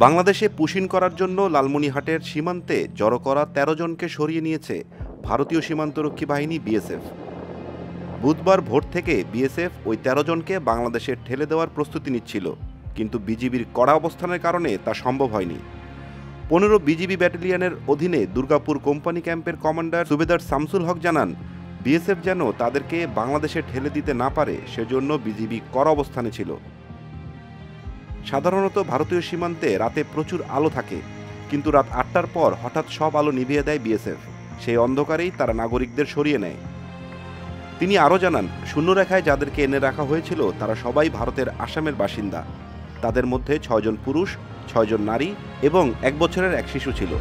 বাংলাদেশে পুশিন করার জন্য লালমনিরহাটের সীমান্তে জড়ো করা ১৩ জনকে সরিয়ে নিয়েছে ভারতীয় সীমান্তরক্ষী বাহিনী বিএসএফ। বুধবার ভোর থেকে বিএসএফ ওই ১৩ জনকে বাংলাদেশে ঠেলে দেওয়ার প্রস্তুতি নিচ্ছিল, কিন্তু বিজিবির কড়া অবস্থানের কারণে তা সম্ভব হয়নি। ১৫ বিজিবি ব্যাটালিয়নের অধীনে দুর্গাপুর কোম্পানি ক্যাম্পের কমান্ডার সুবেদার শামসুল হক জানান, বিএসএফ যেন তাদেরকে বাংলাদেশে ঠেলে দিতে না পারে সেজন্য বিজিবি কড়া অবস্থানে ছিল। সাধারণত ভারতীয় সীমান্তে রাতে প্রচুর আলো থাকে, কিন্তু রাত ৮টার পর হঠাৎ সব আলো নিভিয়ে দেয় বিএসএফ। সেই অন্ধকারেই তারা নাগরিকদের সরিয়ে নেয়। তিনি আরও জানান, শূন্যরেখায় যাদেরকে এনে রাখা হয়েছিল তারা সবাই ভারতের আসামের বাসিন্দা। তাদের মধ্যে ৬ জন পুরুষ, ৬ জন নারী এবং ১ বছরের এক শিশু ছিল।